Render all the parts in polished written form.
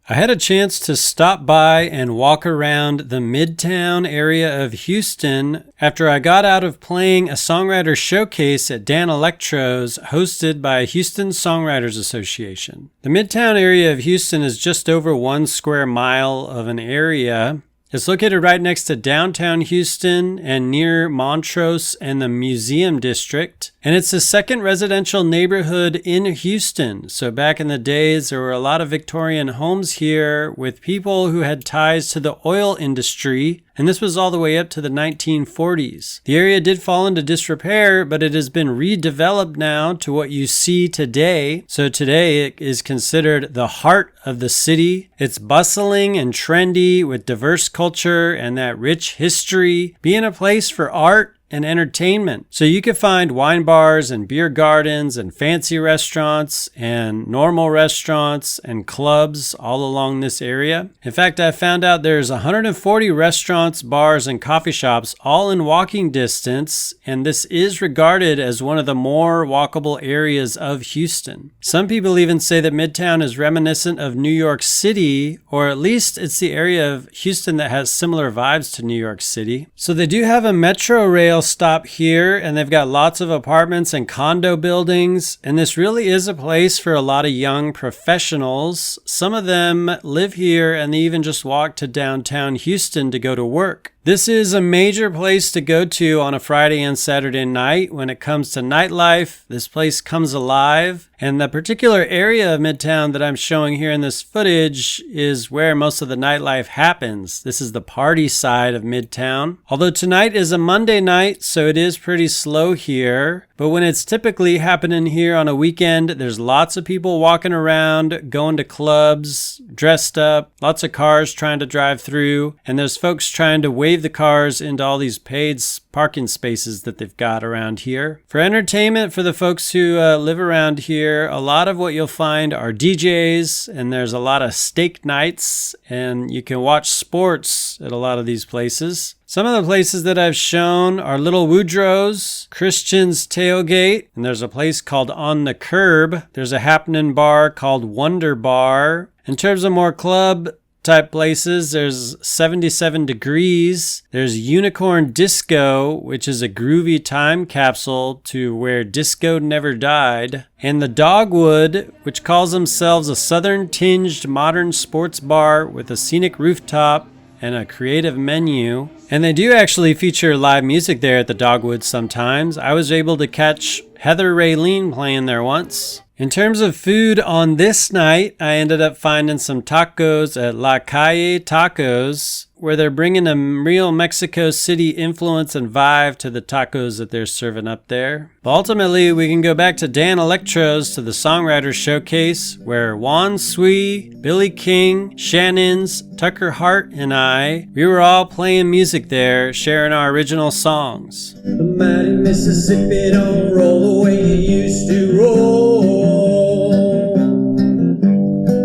I had a chance to stop by and walk around the Midtown area of Houston after I got out of playing a Songwriters Showcase at Dan Electros hosted by Houston Songwriters Association. The Midtown area of Houston is just over 1 square mile of an area. It's located right next to downtown Houston and near Montrose and the Museum District. And it's the second residential neighborhood in Houston. So back in the days, there were a lot of Victorian homes here with people who had ties to the oil industry. And this was all the way up to the 1940s. The area did fall into disrepair, but it has been redeveloped now to what you see today. So today it is considered the heart of the city. It's bustling and trendy with diverse culture and that rich history, being a place for art and entertainment. So you can find wine bars and beer gardens and fancy restaurants and normal restaurants and clubs all along this area. In fact, I found out there's 140 restaurants, bars, and coffee shops all in walking distance, and this is regarded as one of the more walkable areas of Houston. Some people even say that Midtown is reminiscent of New York City, or at least it's the area of Houston that has similar vibes to New York City. So they do have a metro rail stop here, and they've got lots of apartments and condo buildings, and this really is a place for a lot of young professionals. Some of them live here and they even just walk to downtown Houston to go to work. This is a major place to go to on a Friday and Saturday night when it comes to nightlife. This place comes alive, and the particular area of Midtown that I'm showing here in this footage is where most of the nightlife happens. This is the party side of Midtown. Although tonight is a Monday night, so it is pretty slow here. But when it's typically happening here on a weekend, there's lots of people walking around, going to clubs, dressed up, lots of cars trying to drive through, and there's folks trying to wave the cars into all these paid parking spaces that they've got around here. For entertainment, for the folks who live around here, a lot of what you'll find are DJs, and there's a lot of steak nights, and you can watch sports at a lot of these places. Some of the places that I've shown are Little Woodrows, Christian's Tailgate, and there's a place called On the Kerb. There's a happening bar called Wonder Bar. In terms of more club type places, there's 77 Degrees. There's Unicorn Disco, which is a groovy time capsule to where disco never died. And the Dogwood, which calls themselves a southern-tinged modern sports bar with a scenic rooftop and a creative menu. And they do actually feature live music there at the Dogwood sometimes. I was able to catch Heather Raylene playing there once. In terms of food on this night, I ended up finding some tacos at La Calle Tacos, where they're bringing a real Mexico City influence and vibe to the tacos that they're serving up there. But ultimately, we can go back to Dan Electros to the Songwriters Showcase, where Juan Sui, Billy King, Shannon's, Tucker Hart, and we were all playing music there, sharing our original songs. The mighty Mississippi don't roll the way it used to roll.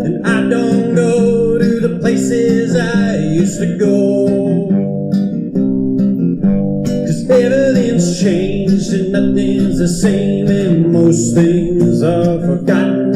And I don't go to the places I used to go. 'Cause everything's changed and nothing's the same, and most things are forgotten.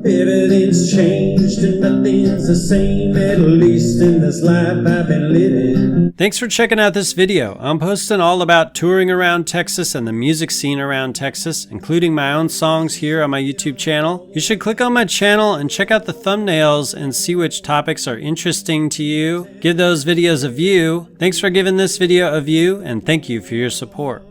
Everything's changed and nothing's the same, at least in this life I've been living. Thanks for checking out this video. I'm posting all about touring around Texas and the music scene around Texas, including my own songs here on my YouTube channel. You should click on my channel and check out the thumbnails and see which topics are interesting to you. Give those videos a view. Thanks for giving this video a view, and thank you for your support.